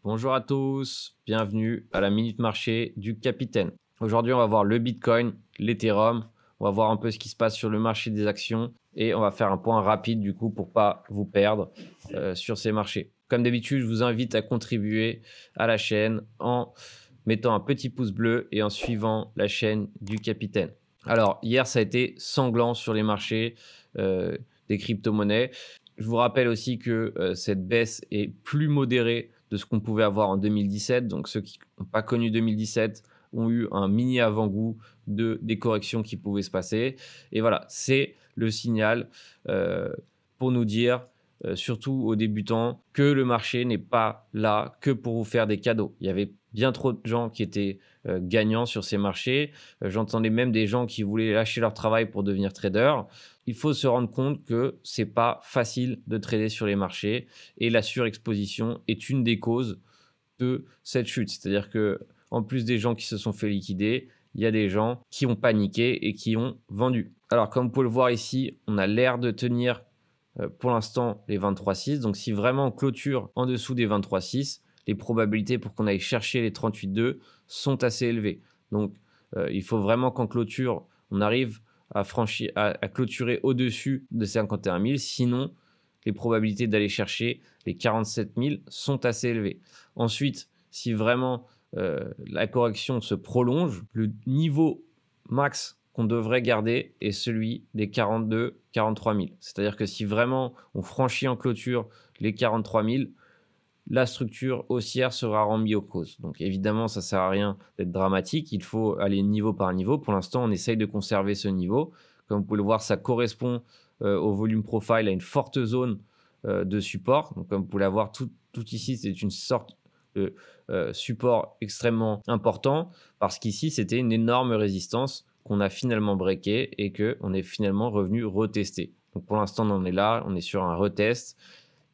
Bonjour à tous, bienvenue à la Minute Marché du Capitaine. Aujourd'hui, on va voir le Bitcoin, l'Ethereum, on va voir un peu ce qui se passe sur le marché des actions et on va faire un point rapide du coup pour pas vous perdre sur ces marchés. Comme d'habitude, je vous invite à contribuer à la chaîne en mettant un petit pouce bleu et en suivant la chaîne du Capitaine. Alors, hier, ça a été sanglant sur les marchés euh, des crypto-monnaies. Je vous rappelle aussi que cette baisse est plus modérée de ce qu'on pouvait avoir en 2017. Donc ceux qui n'ont pas connu 2017 ont eu un mini avant-goût des corrections qui pouvaient se passer. Et voilà, c'est le signal pour nous dire, surtout aux débutants, que le marché n'est pas là que pour vous faire des cadeaux. Il y avait bien trop de gens qui étaient gagnants sur ces marchés. J'entendais même des gens qui voulaient lâcher leur travail pour devenir trader. Il faut se rendre compte que c'est pas facile de trader sur les marchés et la surexposition est une des causes de cette chute. C'est-à-dire que en plus des gens qui se sont fait liquider, il y a des gens qui ont paniqué et qui ont vendu. Alors comme vous pouvez le voir ici, on a l'air de tenir pour l'instant les 23,6. Donc si vraiment on clôture en dessous des 23,6, les probabilités pour qu'on aille chercher les 38,2 sont assez élevées. Donc il faut vraiment qu'en clôture, on arrive à clôturer au-dessus de 51 000. Sinon, les probabilités d'aller chercher les 47 000 sont assez élevées. Ensuite, si vraiment la correction se prolonge, le niveau max qu'on devrait garder est celui des 42-43 000. C'est-à-dire que si vraiment on franchit en clôture les 43 000, la structure haussière sera remise aux causes. Donc évidemment, ça ne sert à rien d'être dramatique, il faut aller niveau par niveau. Pour l'instant, on essaye de conserver ce niveau. Comme vous pouvez le voir, ça correspond au volume profile, à une forte zone de support. Donc, comme vous pouvez la voir, tout ici, c'est une sorte de support extrêmement important parce qu'ici, c'était une énorme résistance qu'on a finalement breaké et qu'on est finalement revenu retester. Donc pour l'instant, on en est là, on est sur un retest.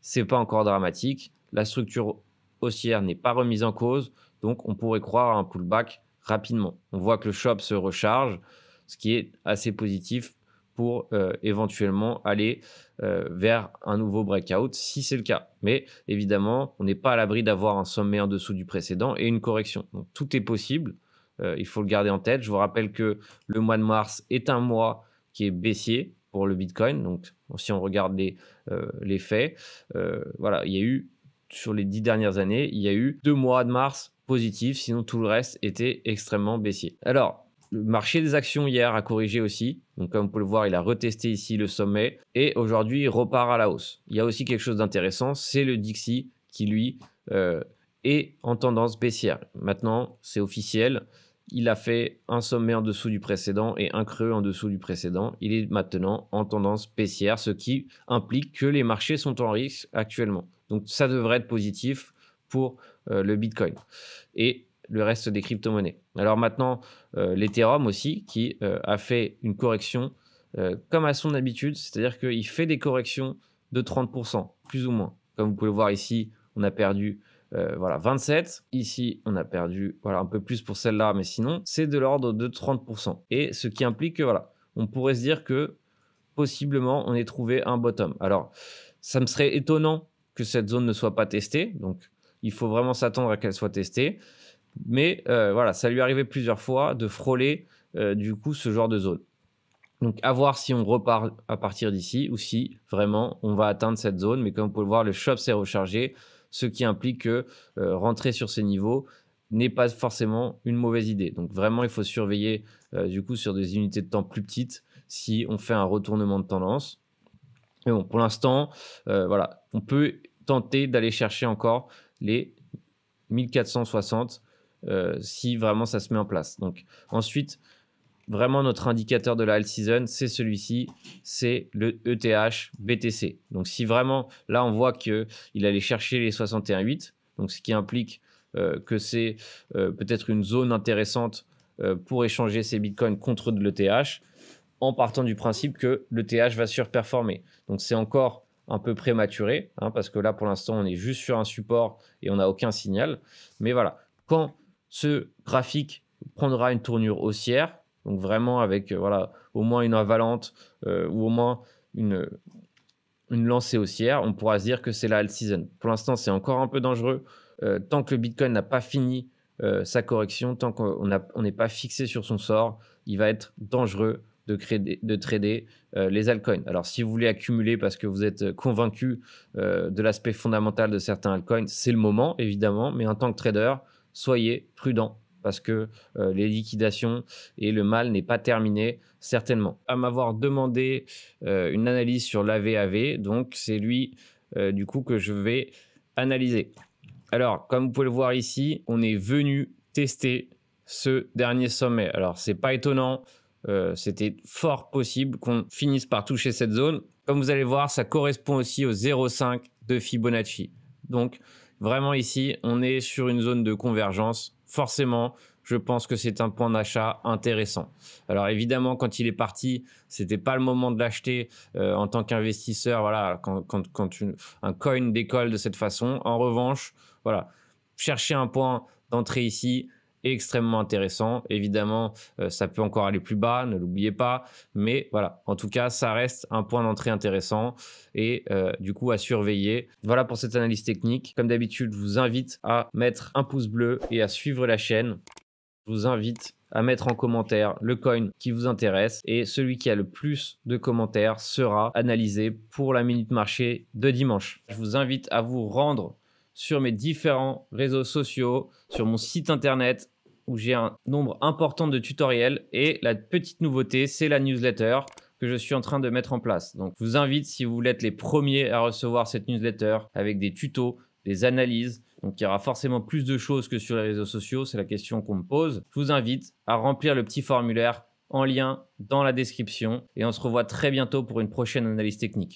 C'est pas encore dramatique. La structure haussière n'est pas remise en cause, donc on pourrait croire à un pullback rapidement. On voit que le shop se recharge, ce qui est assez positif pour éventuellement aller vers un nouveau breakout si c'est le cas. Mais évidemment, on n'est pas à l'abri d'avoir un sommet en dessous du précédent et une correction. Donc tout est possible, il faut le garder en tête. Je vous rappelle que le mois de mars est un mois qui est baissier pour le Bitcoin. Donc si on regarde les faits, voilà, il y a eu sur les 10 dernières années, il y a eu 2 mois de mars positifs, sinon tout le reste était extrêmement baissier. Alors, le marché des actions hier a corrigé aussi. Donc, comme vous pouvez le voir, il a retesté ici le sommet et aujourd'hui, il repart à la hausse. Il y a aussi quelque chose d'intéressant, c'est le Dixie qui, lui, est en tendance baissière. Maintenant, c'est officiel. Il a fait un sommet en dessous du précédent et un creux en dessous du précédent. Il est maintenant en tendance baissière, ce qui implique que les marchés sont en risque actuellement. Donc ça devrait être positif pour le Bitcoin et le reste des crypto-monnaies. Alors maintenant, l'Ethereum aussi, qui a fait une correction comme à son habitude, c'est-à-dire qu'il fait des corrections de 30%, plus ou moins. Comme vous pouvez le voir ici, on a perdu voilà, 27. Ici, on a perdu voilà, un peu plus pour celle-là, mais sinon, c'est de l'ordre de 30%. Et ce qui implique que, voilà, on pourrait se dire que possiblement, on ait trouvé un bottom. Alors, ça me serait étonnant que cette zone ne soit pas testée. Donc, il faut vraiment s'attendre à qu'elle soit testée. Mais voilà, ça lui est arrivé plusieurs fois de frôler du coup ce genre de zone. Donc, à voir si on repart à partir d'ici ou si vraiment on va atteindre cette zone. Mais comme vous pouvez le voir, le shop s'est rechargé, ce qui implique que rentrer sur ces niveaux n'est pas forcément une mauvaise idée. Donc, vraiment, il faut surveiller du coup sur des unités de temps plus petites si on fait un retournement de tendance. Mais bon, pour l'instant, voilà, on peut tenter d'aller chercher encore les 1460 si vraiment ça se met en place. Donc ensuite, vraiment notre indicateur de la alt season, c'est celui-ci, c'est le ETH BTC. Donc si vraiment, là on voit qu'il allait chercher les 61,8, donc ce qui implique que c'est peut-être une zone intéressante pour échanger ses bitcoins contre de l'ETH, en partant du principe que l'ETH va surperformer. Donc c'est encore un peu prématuré, hein, parce que là pour l'instant on est juste sur un support et on n'a aucun signal. Mais voilà, quand ce graphique prendra une tournure haussière, donc vraiment avec voilà, au moins une avalante ou au moins une lancée haussière, on pourra se dire que c'est la alt season. Pour l'instant, c'est encore un peu dangereux tant que le Bitcoin n'a pas fini sa correction, tant qu'on n'est pas fixé sur son sort, il va être dangereux de trader les altcoins. Alors, si vous voulez accumuler parce que vous êtes convaincu de l'aspect fondamental de certains altcoins, c'est le moment, évidemment, mais en tant que trader, soyez prudent parce que les liquidations et le mal n'est pas terminé, certainement. À m'avoir demandé une analyse sur l'AVAV, donc c'est lui, du coup, que je vais analyser. Alors, comme vous pouvez le voir ici, on est venu tester ce dernier sommet. Alors, c'est pas étonnant, c'était fort possible qu'on finisse par toucher cette zone. Comme vous allez voir, ça correspond aussi au 0,5 de Fibonacci. Donc, vraiment ici, on est sur une zone de convergence. Forcément, je pense que c'est un point d'achat intéressant. Alors évidemment, quand il est parti, c'était pas le moment de l'acheter en tant qu'investisseur. Voilà, quand un coin décolle de cette façon. En revanche, voilà, chercher un point d'entrée ici est extrêmement intéressant. Évidemment, ça peut encore aller plus bas, ne l'oubliez pas. Mais voilà, en tout cas, ça reste un point d'entrée intéressant et du coup à surveiller. Voilà pour cette analyse technique. Comme d'habitude, je vous invite à mettre un pouce bleu et à suivre la chaîne. Je vous invite à mettre en commentaire le coin qui vous intéresse et celui qui a le plus de commentaires sera analysé pour la minute marché de dimanche. Je vous invite à vous rendre sur mes différents réseaux sociaux, sur mon site internet où j'ai un nombre important de tutoriels et la petite nouveauté, c'est la newsletter que je suis en train de mettre en place. Donc, je vous invite, si vous voulez être les premiers à recevoir cette newsletter avec des tutos, des analyses. Donc, il y aura forcément plus de choses que sur les réseaux sociaux. C'est la question qu'on me pose. Je vous invite à remplir le petit formulaire en lien dans la description et on se revoit très bientôt pour une prochaine analyse technique.